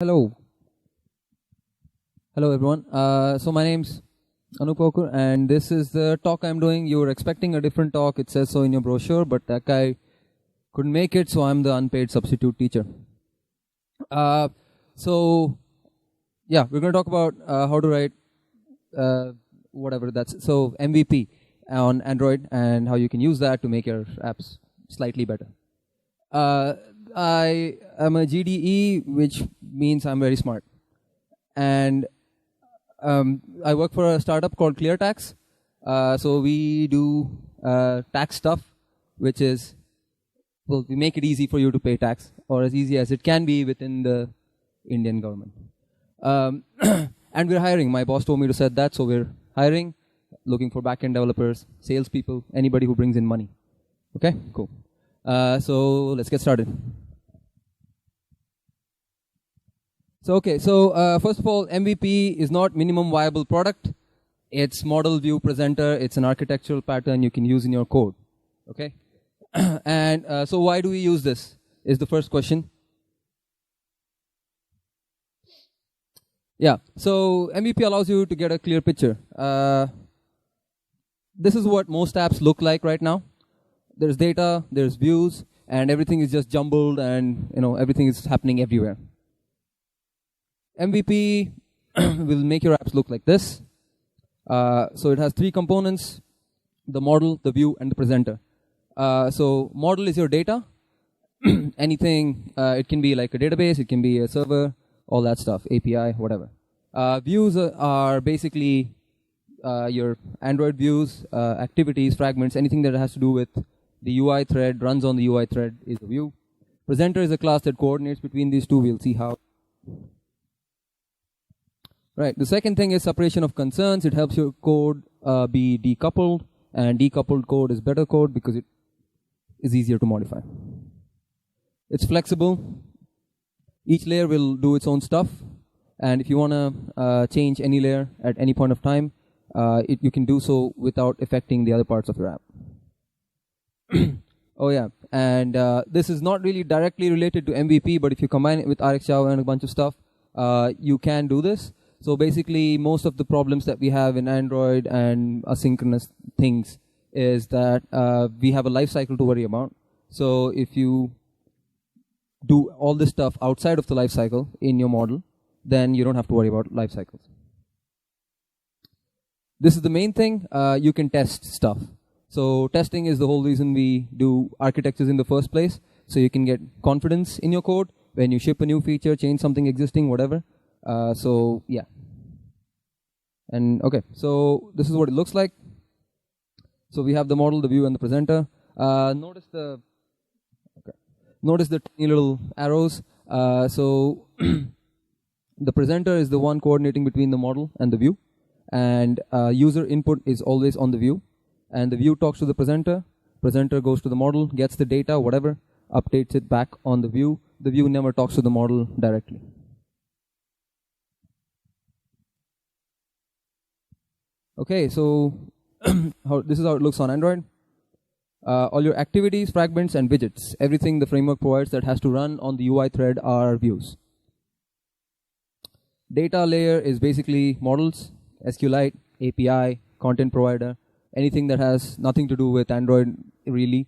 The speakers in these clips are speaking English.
Hello. Hello, everyone. So my name's Anup Kaur, and this is the talk I'm doing. You were expecting a different talk. It says so in your brochure, but that guy couldn't make it, so I'm the unpaid substitute teacher. Uh, so, yeah, we're going to talk about how to write whatever that's. So, MVP on Android and how you can use that to make your apps slightly better. I am a GDE, which means I'm very smart. And I work for a startup called ClearTax. So we do tax stuff, which is, well, we make it easy for you to pay tax, or as easy as it can be within the Indian government. And we're hiring. My boss told me to set that, so we're hiring, looking for back-end developers, salespeople, anybody who brings in money. Okay, cool. So let's get started. So first of all, MVP is not minimum viable product. It's model, view, presenter. It's an architectural pattern you can use in your code. Okay, and so why do we use this? Is the first question. Yeah. So MVP allows you to get a clear picture. This is what most apps look like right now. There's data, there's views, and everything is just jumbled, and everything is happening everywhere. MVP will make your apps look like this. So it has three components: the model, the view, and the presenter. So model is your data. Anything, it can be like a database, it can be a server, all that stuff, API, whatever. Views are basically your Android views, activities, fragments, anything that has to do with the UI thread, runs on the UI thread is a view. Presenter is a class that coordinates between these two. We'll see how. Right. The second thing is separation of concerns. It helps your code be decoupled, and decoupled code is better code because it is easier to modify. It's flexible. Each layer will do its own stuff, and if you want to change any layer at any point of time, you can do so without affecting the other parts of your app. Oh yeah, and this is not really directly related to MVP, but if you combine it with RxJava and a bunch of stuff, you can do this. So basically, most of the problems that we have in Android and asynchronous things is that we have a life cycle to worry about. So if you do all this stuff outside of the life cycle in your model, then you don't have to worry about life cycles. This is the main thing. You can test stuff. So testing is the whole reason we do architectures in the first place. So you can get confidence in your code when you ship a new feature, change something existing, whatever. So yeah. And okay, so this is what it looks like. So we have the model, the view, and the presenter. Notice the tiny little arrows. So the presenter is the one coordinating between the model and the view, and user input is always on the view, and the view talks to the presenter. Presenter goes to the model, gets the data, whatever, updates it back on the view. The view never talks to the model directly. Okay, so this is how it looks on Android. All your activities, fragments, and widgets, everything the framework provides that has to run on the UI thread are views. Data layer is basically models, SQLite, API, content provider. Anything that has nothing to do with Android really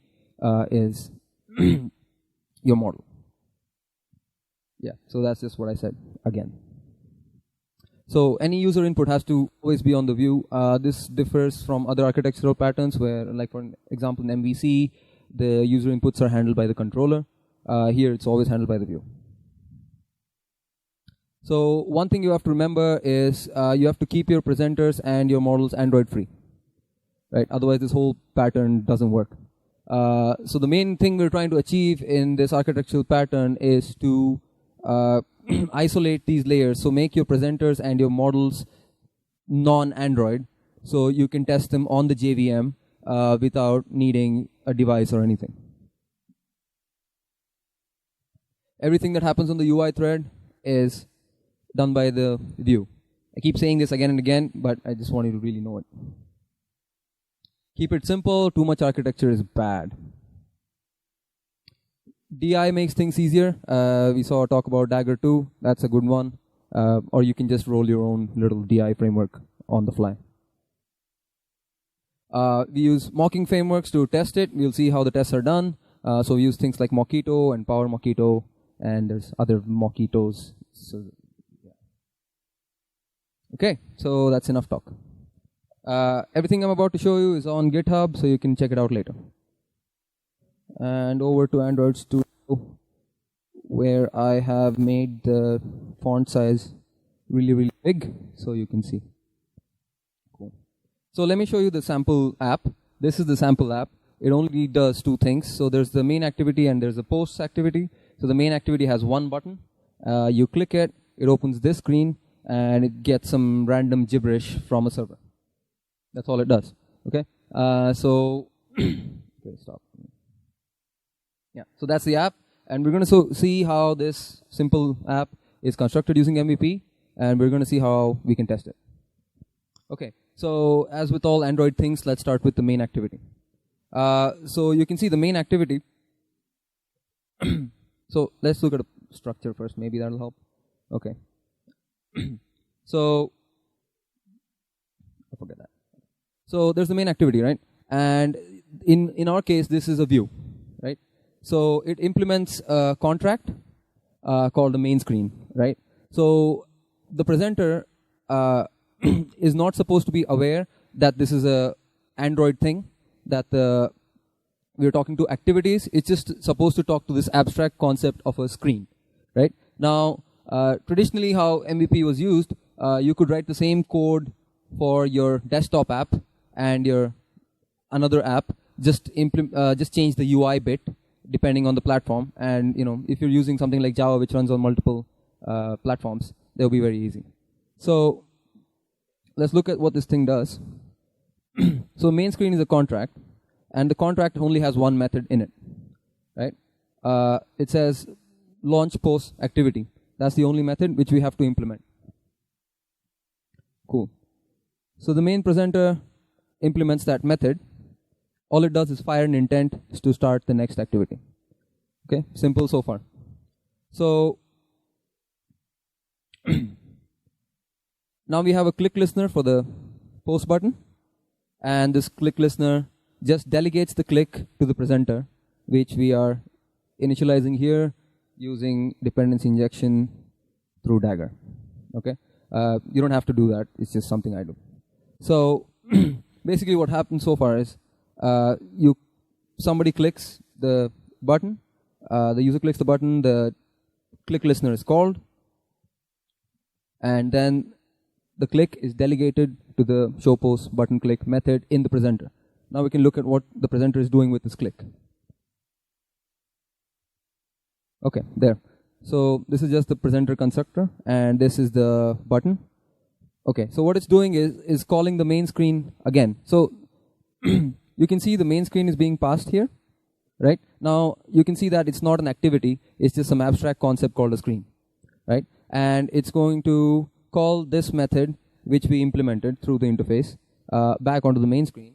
is your model. Yeah, so that's just what I said again. So any user input has to always be on the view. This differs from other architectural patterns where, like for example, in MVC, the user inputs are handled by the controller. Here, it's always handled by the view. So one thing you have to remember is you have to keep your presenters and your models Android free. Right? Otherwise, this whole pattern doesn't work. So the main thing we're trying to achieve in this architectural pattern is to isolate these layers. So make your presenters and your models non-Android, so you can test them on the JVM without needing a device or anything. Everything that happens on the UI thread is done by the view. I keep saying this again and again, but I just want you to really know it. Keep it simple. Too much architecture is bad. DI makes things easier. We saw a talk about Dagger 2. That's a good one. Or you can just roll your own little DI framework on the fly. We use mocking frameworks to test it. We'll see how the tests are done. So we use things like Mockito and Power Mockito, and there's other Mockitos. So, yeah. Okay, so that's enough talk. Everything I'm about to show you is on GitHub, so you can check it out later. And over to Android Studio, where I have made the font size really, really big, so you can see. Cool. So let me show you the sample app. This is the sample app. It only does two things. So there's the main activity and there's the posts activity. So the main activity has one button. You click it, it opens this screen, and it gets some random gibberish from a server. That's all it does. Okay. Okay, stop. Yeah. So that's the app, and we're going to see how this simple app is constructed using MVP, and we're going to see how we can test it. Okay. So as with all Android things, let's start with the main activity. So you can see the main activity. So let's look at a structure first. Maybe that'll help. Okay. So I forget that. So there's the main activity, right? And in our case, this is a view, right? So it implements a contract called the main screen, right? So the presenter is not supposed to be aware that this is a Android thing, that we're talking to activities. It's just supposed to talk to this abstract concept of a screen, right? Now, traditionally how MVP was used, you could write the same code for your desktop app and your another app, just change the UI bit depending on the platform. And if you're using something like Java, which runs on multiple platforms, they'll be very easy. So let's look at what this thing does. So main screen is a contract, and the contract only has one method in it, right? It says launch post activity. That's the only method which we have to implement. Cool. So the main presenter implements that method. All it does is fire an intent to start the next activity. Okay, simple so far. So now we have a click listener for the post button, and this click listener just delegates the click to the presenter, which we are initializing here using dependency injection through Dagger. Okay, you don't have to do that. It's just something I do. So basically, what happens so far is somebody clicks the button, the user clicks the button, the click listener is called, and then the click is delegated to the show post button click method in the presenter. Now we can look at what the presenter is doing with this click. Okay, there. So this is just the presenter constructor, and this is the button. Okay, so what it's doing is calling the main screen again. So you can see the main screen is being passed here, right? Now you can see that it's not an activity, it's just some abstract concept called a screen, right? And it's going to call this method, which we implemented through the interface, back onto the main screen.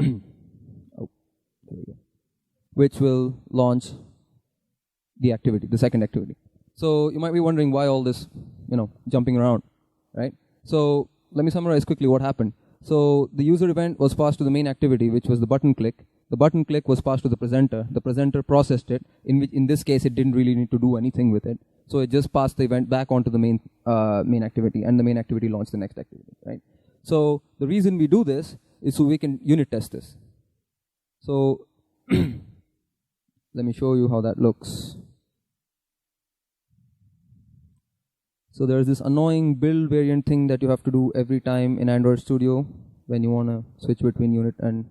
Oh, there we go. Which will launch the activity, the second activity. So you might be wondering why all this, jumping around, right? So let me summarize quickly what happened. So the user event was passed to the main activity, which was the button click. The button click was passed to the presenter. The presenter processed it. In this case, it didn't really need to do anything with it. So it just passed the event back onto the main activity, and the main activity launched the next activity, right? So the reason we do this is so we can unit test this. So let me show you how that looks. So there's this annoying build variant thing that you have to do every time in Android Studio when you want to switch between unit and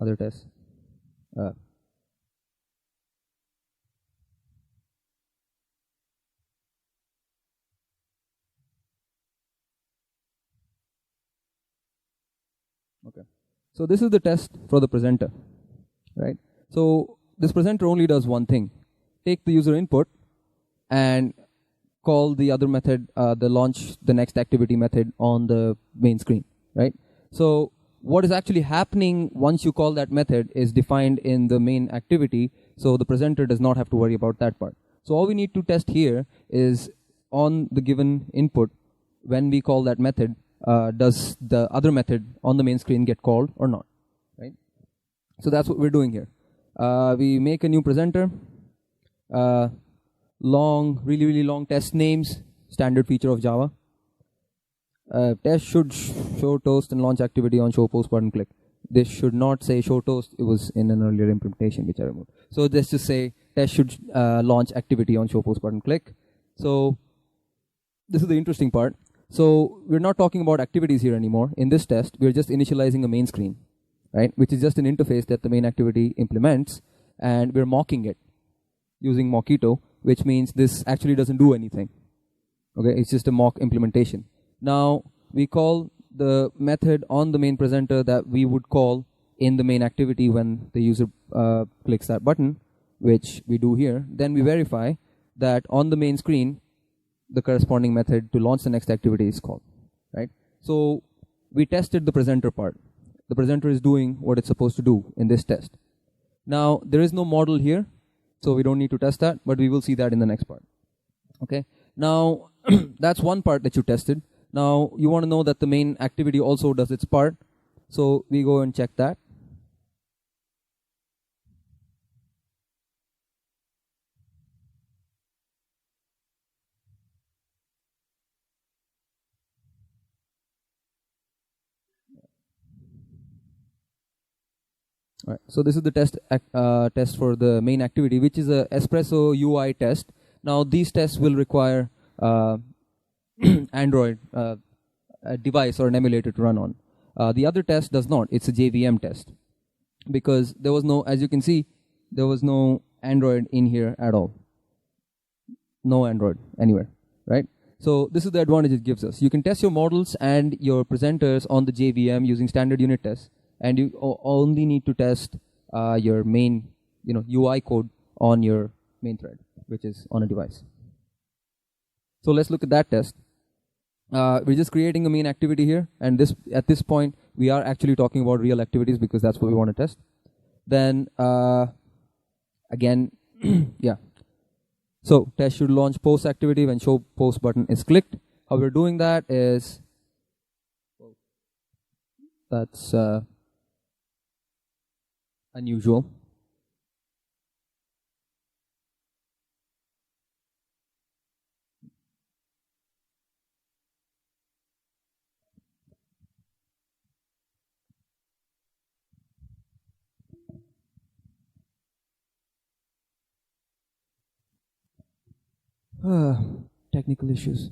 other tests. Okay. So this is the test for the presenter, right? So this presenter only does one thing. Take the user input and call the other method, the launch the next activity method on the main screen, right? So what is actually happening once you call that method is defined in the main activity, so the presenter does not have to worry about that part. So all we need to test here is on the given input, when we call that method, does the other method on the main screen get called or not, right? So that's what we're doing here. We make a new presenter, really long test names, standard feature of Java. Test should show toast and launch activity on show post button click. This should not say show toast. It was in an earlier implementation which I removed. So let's just say test should launch activity on show post button click. So this is the interesting part. So we're not talking about activities here anymore. In this test, we're just initializing a main screen, right? Which is just an interface that the main activity implements, and we're mocking it using Mockito, which means this actually doesn't do anything. Okay, it's just a mock implementation. Now, we call the method on the main presenter that we would call in the main activity when the user clicks that button, which we do here. Then we verify that on the main screen, the corresponding method to launch the next activity is called, right? So we tested the presenter part. The presenter is doing what it's supposed to do in this test. Now, there is no model here, so we don't need to test that, but we will see that in the next part. Okay. Now, that's one part that you tested. Now, you want to know that the main activity also does its part. So we go and check that. All right. So this is the test for the main activity, which is a Espresso UI test. Now, these tests will require Android a device or an emulator to run on. The other test does not. It's a JVM test because there was no, as you can see, there was no Android in here at all. No Android anywhere, right? So this is the advantage it gives us. You can test your models and your presenters on the JVM using standard unit tests, and you only need to test your main, UI code on your main thread, which is on a device. So let's look at that test. We're just creating a main activity here, and at this point we are actually talking about real activities because that's what we want to test. Then again, yeah. So test should launch post activity when show post button is clicked. How we're doing that is that's unusual. Technical issues.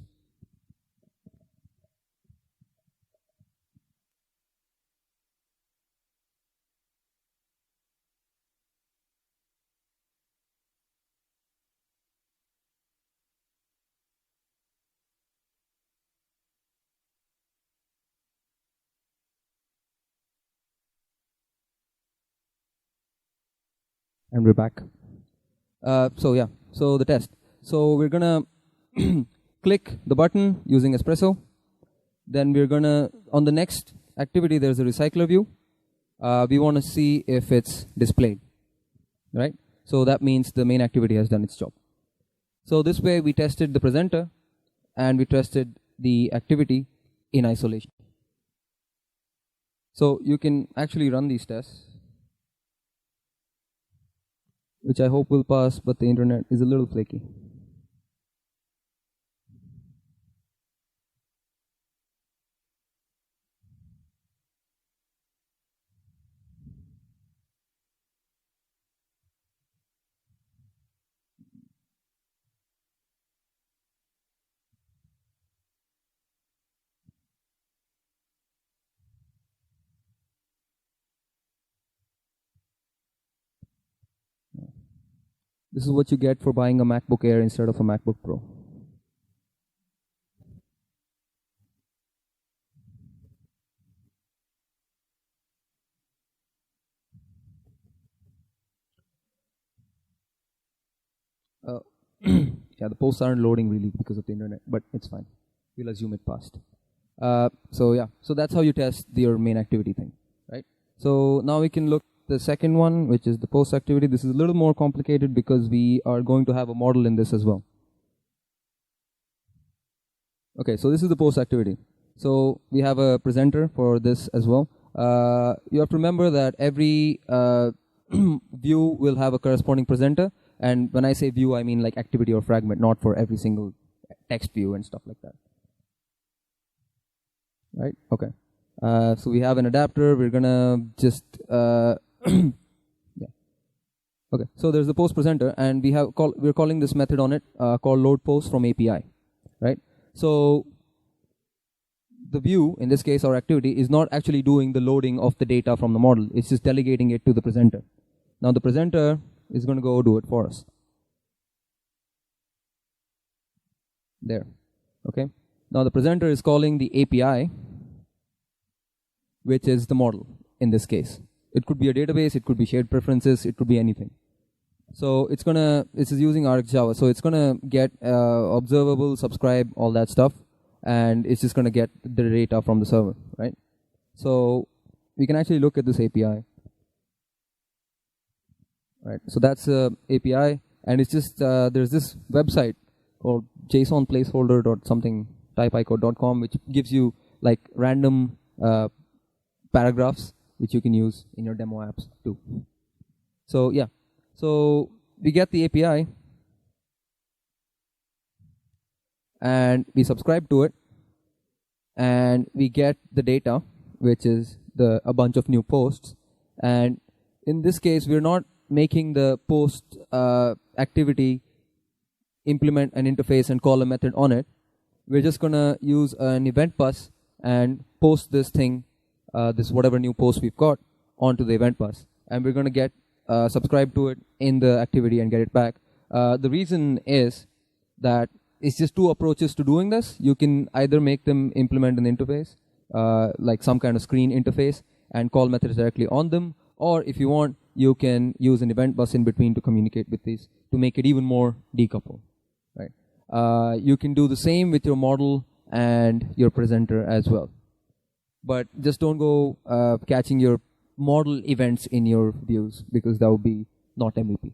And we're back. So the test. So we're gonna click the button using Espresso. Then we're gonna, on the next activity, there's a recycler view. We want to see if it's displayed, right? So that means the main activity has done its job. So this way we tested the presenter and we tested the activity in isolation. So you can actually run these tests, which I hope will pass, but the internet is a little flaky. This is what you get for buying a MacBook Air instead of a MacBook Pro. Yeah, the posts aren't loading really because of the internet, but it's fine. We'll assume it passed. So that's how you test your main activity thing. right? So now we can look the second one, which is the post activity. This is a little more complicated because we are going to have a model in this as well. Okay, so this is the post activity. So we have a presenter for this as well. You have to remember that every view will have a corresponding presenter. And when I say view, I mean like activity or fragment, not for every single text view and stuff like that. Right? Okay. So we have an adapter. We're gonna just yeah. Okay. So there's the post presenter, and we're calling this method on it called load post from API. Right? So the view, in this case our activity, is not actually doing the loading of the data from the model. It's just delegating it to the presenter. Now the presenter is going to go do it for us. There. Okay. Now the presenter is calling the API, which is the model in this case. It could be a database, it could be shared preferences, it could be anything. So this is using RxJava, so it's gonna get observable, subscribe, all that stuff, and it's just gonna get the data from the server, right? So we can actually look at this API. Right, so that's API, and it's just there's this website called JSON placeholder dot something typeicode.com, which gives you like random paragraphs which you can use in your demo apps too. So yeah, so we get the API and we subscribe to it, and we get the data, which is a bunch of new posts. And in this case, we're not making the post activity implement an interface and call a method on it. We're just gonna use an event bus and post this thing, this whatever new post we've got, onto the event bus, and we're gonna get subscribe to it in the activity and get it back. The reason is that it's just two approaches to doing this. You can either make them implement an interface, like some kind of screen interface, and call methods directly on them, or if you want, you can use an event bus in between to communicate with these to make it even more decoupled. Right? You can do the same with your model and your presenter as well. But just don't go catching your model events in your views, because that would be not MVP.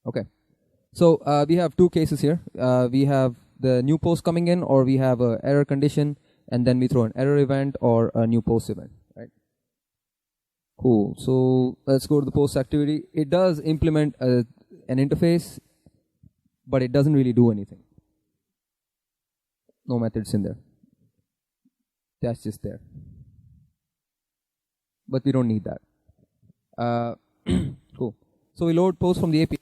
Okay. So we have two cases here. We have the new post coming in, or we have an error condition, and then we throw an error event or a new post event. Right? Cool. So let's go to the post activity. It does implement an interface, but it doesn't really do anything. No methods in there. That's just there. But we don't need that. Cool. So we load post from the API.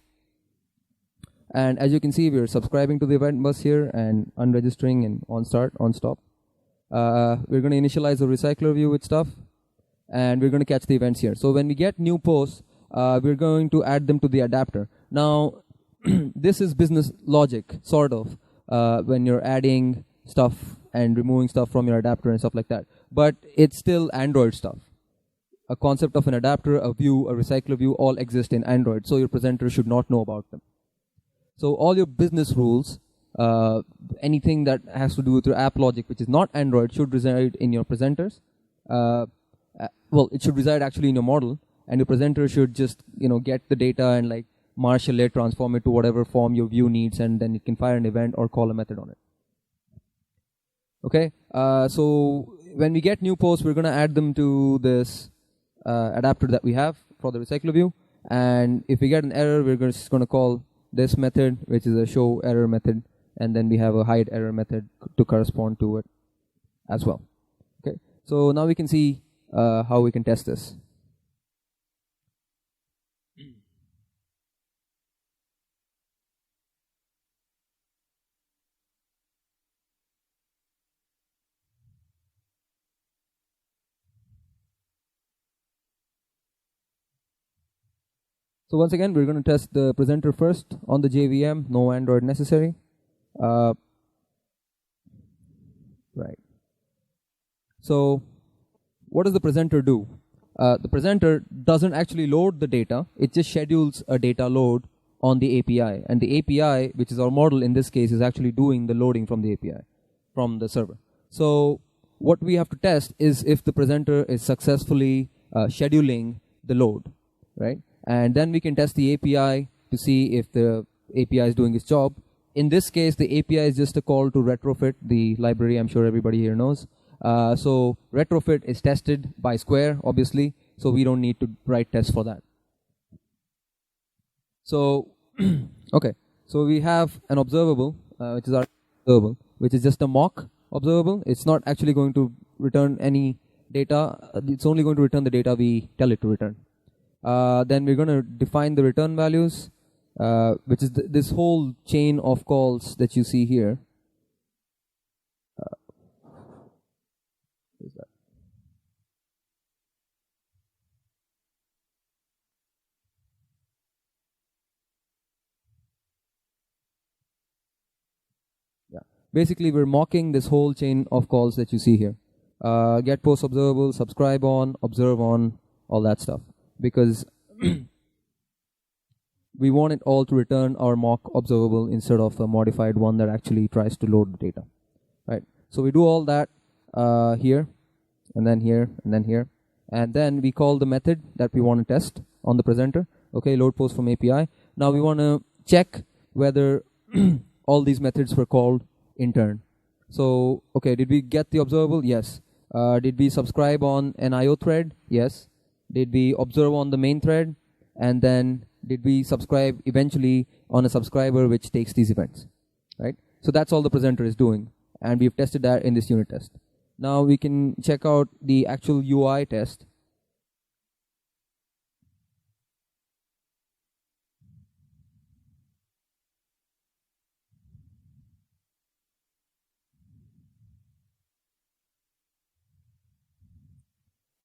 And as you can see, we're subscribing to the event bus here and unregistering and on start, on stop. We're going to initialize the recycler view with stuff, and we're going to catch the events here. So when we get new posts, we're going to add them to the adapter. Now, this is business logic, sort of, when you're adding stuff and removing stuff from your adapter and stuff like that. But it's still Android stuff. A concept of an adapter, a view, a recycler view, all exist in Android, so your presenter should not know about them. So all your business rules, anything that has to do with your app logic, which is not Android, should reside in your presenters. Well, it should reside actually in your model, and your presenter should just, get the data and like marshal it, transform it to whatever form your view needs, and then it can fire an event or call a method on it. Okay, so when we get new posts, we're going to add them to this adapter that we have for the recycler view, and if we get an error, we're just going to call this method, which is a show error method, and then we have a hide error method to correspond to it as well. Okay, so now we can see how we can test this. So once again, we're going to test the presenter first on the JVM, no Android necessary. Right. So what does the presenter do? The presenter doesn't actually load the data. It just schedules a data load on the API. And the API, which is our model in this case, is actually doing the loading from the API, from the server. So what we have to test is if the presenter is successfully scheduling the load, right? And then we can test the API to see if the API is doing its job. In this case, the API is just a call to retrofit the library. I'm sure everybody here knows. So retrofit is tested by Square, obviously, so we don't need to write tests for that. So, okay, so we have an observable, which is our observable, which is just a mock observable. It's not actually going to return any data. It's only going to return the data we tell it to return. Then we're going to define the return values, which is this whole chain of calls that you see here. What is that? Yeah. Basically, we're mocking this whole chain of calls that you see here. Get post observable, subscribe on, observe on, all that stuff. Because we want it all to return our mock observable instead of a modified one that actually tries to load the data, right? So we do all that here, and then here, and then here. And then we call the method that we want to test on the presenter. Okay, load post from API. Now we want to check whether all these methods were called in turn. So, okay, did we get the observable? Yes. Did we subscribe on an IO thread? Yes. Did we observe on the main thread? And then did we subscribe eventually on a subscriber which takes these events, right? So that's all the presenter is doing, and we've tested that in this unit test. Now we can check out the actual UI test.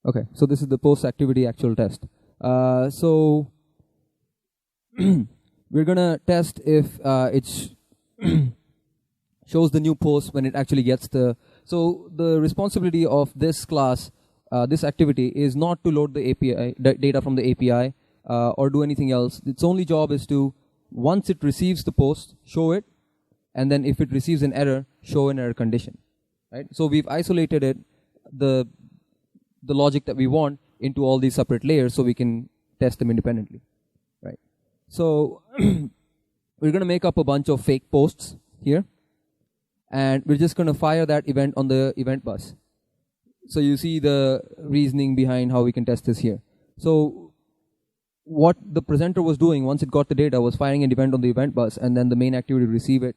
Okay, so this is the post activity actual test. So we're gonna test if it shows the new post when it actually gets the. So the responsibility of this class, this activity, is not to load the API data from the API or do anything else. Its only job is to, once it receives the post, show it, and then if it receives an error, show an error condition. Right. So we've isolated it, the logic that we want, into all these separate layers so we can test them independently, right? So we're going to make up a bunch of fake posts here, and we're just going to fire that event on the event bus. So you see the reasoning behind how we can test this here. So what the presenter was doing once it got the data was firing an event on the event bus, and then the main activity would receive it,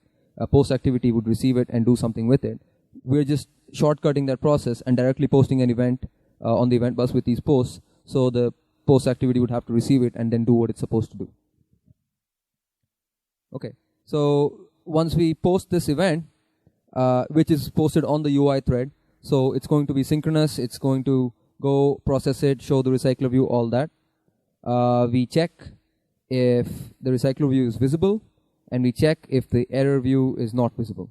post activity would receive it and do something with it. We're just shortcutting that process and directly posting an event on the event bus with these posts, so the post activity would have to receive it and then do what it's supposed to do. Okay, so once we post this event, which is posted on the UI thread, so it's going to be synchronous, it's going to go process it, show the recycler view, all that. We check if the recycler view is visible, and we check if the error view is not visible.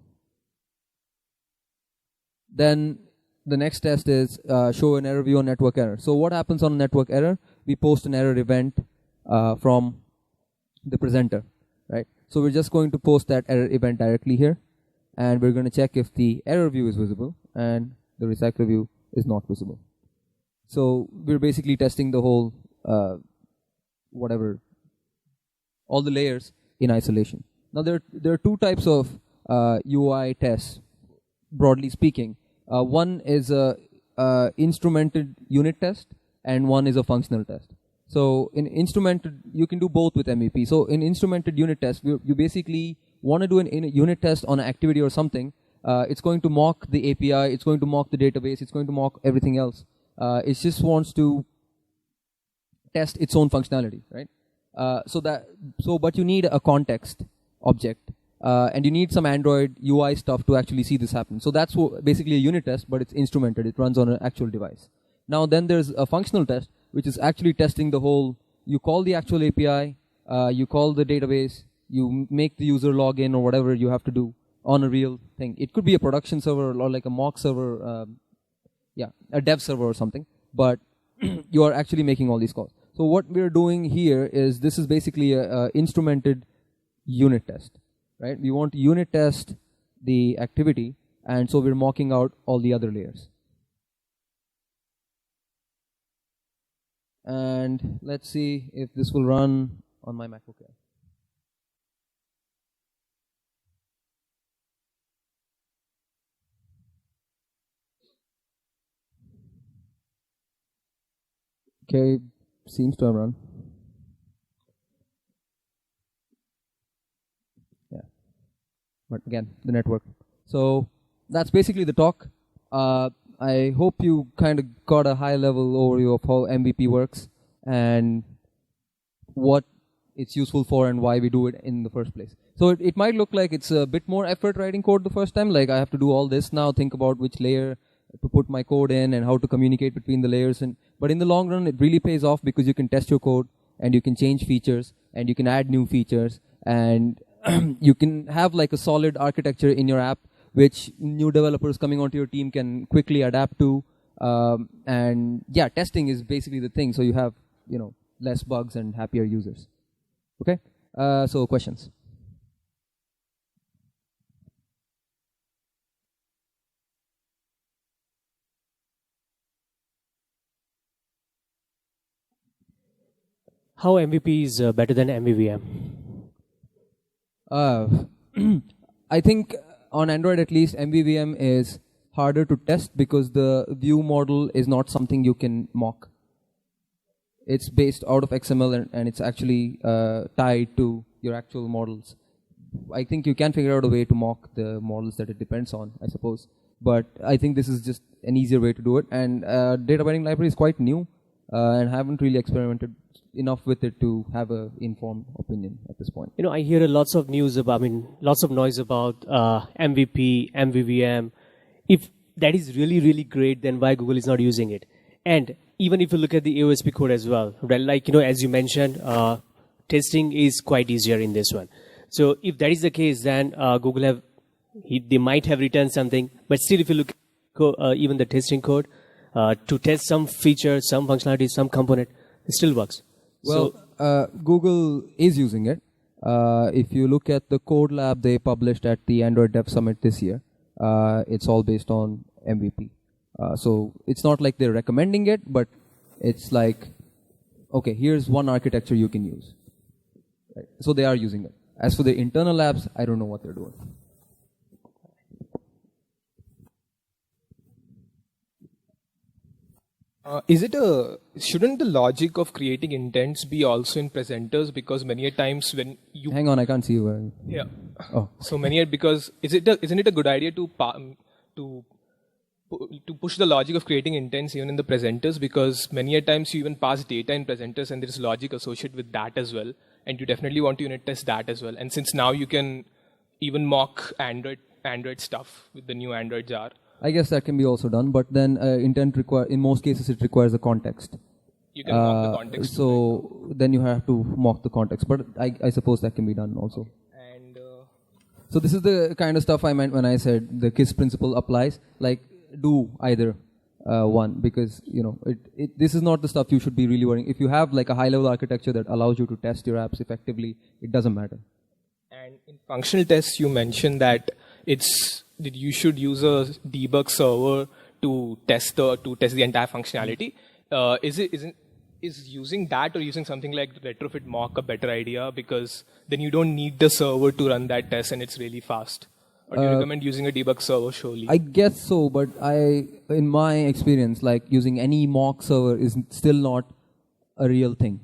Then the next test is show an error view on network error. So what happens on network error? We post an error event from the presenter, right? So we're just going to post that error event directly here, and we're going to check if the error view is visible and the recycler view is not visible. So we're basically testing the whole whatever, all the layers in isolation. Now there are two types of UI tests, broadly speaking. One is a instrumented unit test, and one is a functional test. So in instrumented, you can do both with MEP. So in instrumented unit test, you basically want to do a unit test on an activity or something. It's going to mock the API, it's going to mock the database, it's going to mock everything else. It just wants to test its own functionality, right? But you need a context object. And you need some Android UI stuff to actually see this happen. So that's basically a unit test, but it's instrumented. It runs on an actual device. Now then there's a functional test, which is actually testing the whole, you call the actual API, you call the database, you make the user log in or whatever you have to do on a real thing. It could be a production server or like a mock server, a dev server or something, but you are actually making all these calls. So what we're doing here is, this is basically a instrumented unit test. Right? We want to unit test the activity, and so we're mocking out all the other layers. And let's see if this will run on my MacBook Air. Okay, seems to have run. Yeah, but again, the network. So that's basically the talk. I hope you kind of got a high-level overview of how MVP works and what it's useful for and why we do it in the first place. So it might look like it's a bit more effort writing code the first time, like I have to do all this now, think about which layer to put my code in and how to communicate between the layers. But in the long run, it really pays off because you can test your code and you can change features and you can add new features and you can have like a solid architecture in your app which new developers coming onto your team can quickly adapt to. And yeah, testing is basically the thing. So you have, less bugs and happier users. Okay? So questions? How MVP is better than MVVM? I think on Android at least, MVVM is harder to test because the view model is not something you can mock. It's based out of XML and it's actually tied to your actual models. I think you can figure out a way to mock the models that it depends on, I suppose. But I think this is just an easier way to do it. And data binding library is quite new and haven't really experimented enough with it to have an informed opinion at this point. I hear lots of noise about MVP, MVVM. If that is really, really great, then why Google is not using it? And even if you look at the AOSP code as well, as you mentioned, testing is quite easier in this one. So if that is the case, then Google they might have written something, but still if you look at even the testing code, to test some feature, some functionality, some component, it still works. Well, Google is using it. If you look at the code lab they published at the Android Dev Summit this year, it's all based on MVP. So it's not like they're recommending it, but it's like, okay, here's one architecture you can use. Right? So they are using it. As for the internal labs, I don't know what they're doing. Shouldn't the logic of creating intents be also in presenters? Because many a times when you Hang on, I can't see you. yeah, Oh, so because isn't it a good idea to push the logic of creating intents even in the presenters? Because many a times you even pass data in presenters and there is logic associated with that as well, and you definitely want to unit test that as well. And since now you can even mock Android stuff with the new Android jar. I guess that can be also done, but then intent in most cases it requires a context. You can mock the context. So then you have to mock the context, but I suppose that can be done also. And so this is the kind of stuff I meant when I said the KISS principle applies. Like do either one, because this is not the stuff you should be really worrying. If you have like a high-level architecture that allows you to test your apps effectively, it doesn't matter. And in functional tests, you mentioned that you should use a debug server to test the entire functionality. Is using that or using something like retrofit mock a better idea, because then you don't need the server to run that test and it's really fast? Or do you recommend using a debug server surely? I guess so, but in my experience, like using any mock server is still not a real thing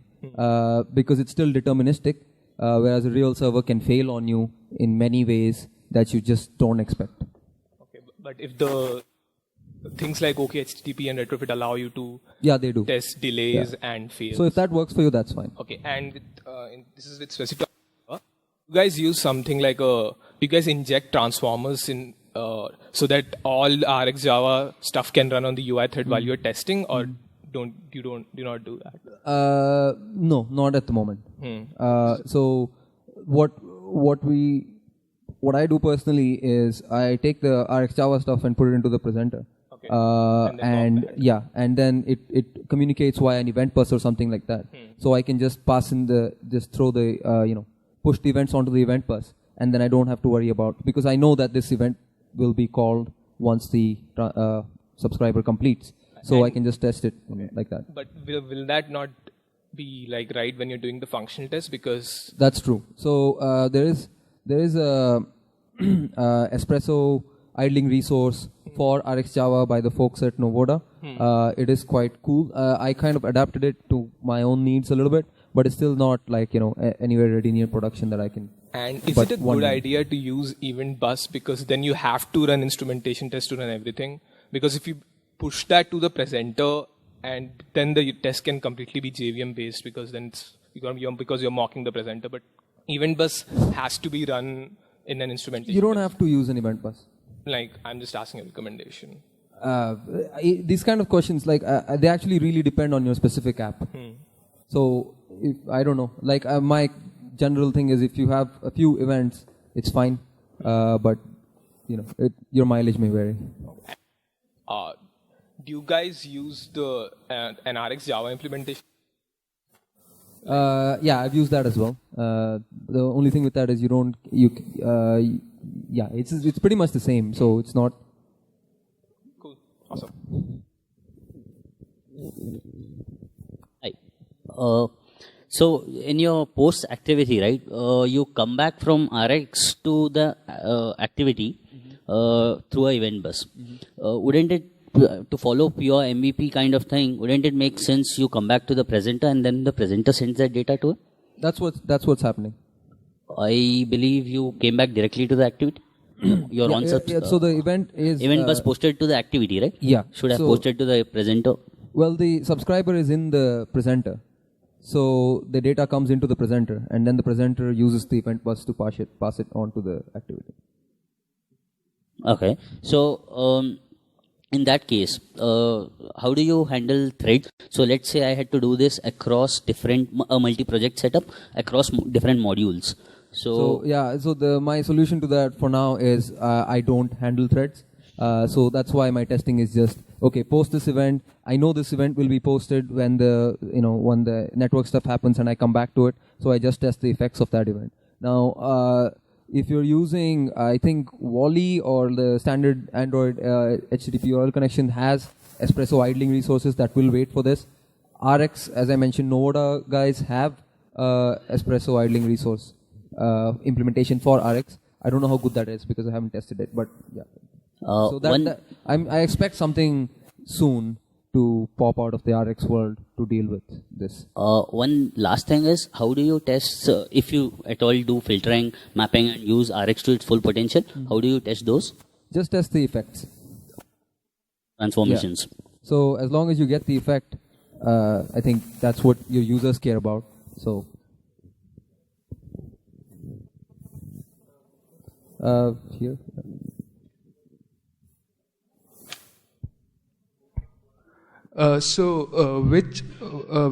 because it's still deterministic, whereas a real server can fail on you in many ways that you just don't expect. Okay, but if the things like HTTP and retrofit allow you to they do test delays and fails. So if that works for you, that's fine. Okay, and this is with specific. You guys use something like you guys inject transformers in so that all RxJava stuff can run on the UI thread while you're testing, or do not do that? No, not at the moment. So what I do personally is I take the RxJava stuff and put it into the presenter. Okay. And then it communicates via an event bus or something like that. So I can just push the events onto the event bus, and then I don't have to worry about, because I know that this event will be called once the subscriber completes. so I can just test it like that. But will that not be like right when you're doing the functional test? Because That's true. So there is a Espresso idling resource for RxJava by the folks at Novoda. It is quite cool. I kind of adapted it to my own needs a little bit, but it's still not like anywhere ready near production that I can. And is But it a one good day. idea to use Event Bus, because then you have to run instrumentation test to run everything? Because if you push that to the presenter, and then the test can completely be JVM based, because then because you're mocking the presenter. But Event Bus has to be run in an instrumentation. You don't test. have to use an event bus. Like, I'm just asking a recommendation. These kind of questions, like they actually really depend on your specific app. So if I don't know, like my general thing is if you have a few events, it's fine. But your mileage may vary. Do you guys use the an RxJava implementation? Yeah, I've used that as well. The only thing with that is it's pretty much the same. So it's not. Cool. Awesome. Hi. So in your post activity, right, you come back from Rx to the activity through a event bus. Wouldn't it, to follow pure MVP kind of thing, wouldn't it make sense you come back to the presenter and then the presenter sends that data to it? That's what's happening. I believe you came back directly to the activity. Your Yeah, concept. yeah, so the event is Event bus posted to the activity, right? Yeah. Should have So- posted to the presenter. Well, the subscriber is in the presenter. So the data comes into the presenter, and then the presenter uses the event bus to pass it on to the activity. Okay. So, in that case, how do you handle threads? So, let's say I had to do this across different multi-project setup across different modules. So my solution to that for now is I don't handle threads. So that's why my testing is just post this event. I know this event will be posted when the network stuff happens, and I come back to it. So I just test the effects of that event. Now, if you're using, I think Wally or the standard Android HTTP URL connection has Espresso idling resources that will wait for this. Rx, as I mentioned, Novoda guys have Espresso idling resource implementation for Rx. I don't know how good that is because I haven't tested it, but yeah. So I expect something soon to pop out of the Rx world to deal with this. One last thing is, how do you test, if you at all do filtering, mapping and use Rx to its full potential, how do you test those Just test the effects. transformations? Yeah. So as long as you get the effect, I think that's what your users care about. So here.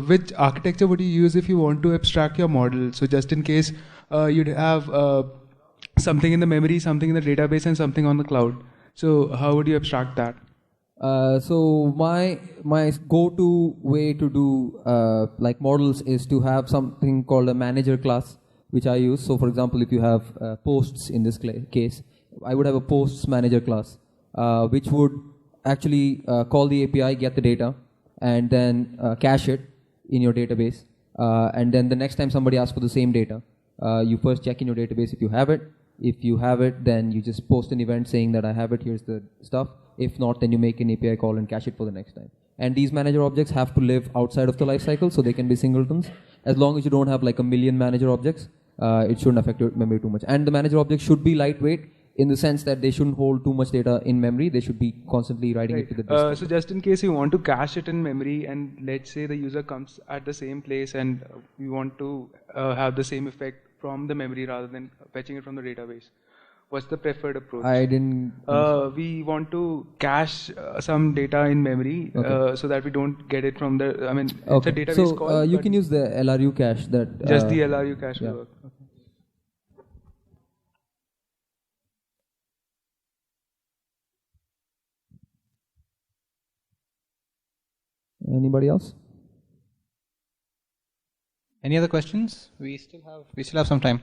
Which architecture would you use if you want to abstract your model? So just in case you'd have something in the memory, something in the database, and something on the cloud. So how would you abstract that? So my go-to way to do like models is to have something called a manager class, which I use. So for example, if you have posts in this case, I would have a posts manager class, which would actually call the API, get the data, and then cache it in your database. And then the next time somebody asks for the same data, you first check in your database if you have it. If you have it, then you just post an event saying that I have it, here's the stuff. If not, then you make an API call and cache it for the next time. And these manager objects have to live outside of the lifecycle, so they can be singletons. As long as you don't have like a million manager objects, it shouldn't affect your memory too much. And the manager objects should be lightweight in the sense that they shouldn't hold too much data in memory. They should be constantly writing it to the disk. So just in case you want to cache it in memory, and let's say the user comes at the same place and you want to have the same effect from the memory rather than fetching it from the database. What's the preferred approach? I didn't. We want to cache some data in memory so that we don't get it from the. I mean, it's a database call. So you can use the LRU cache that. Just the LRU cache will yeah. work. Okay. Anybody else? Any other questions? We still have some time.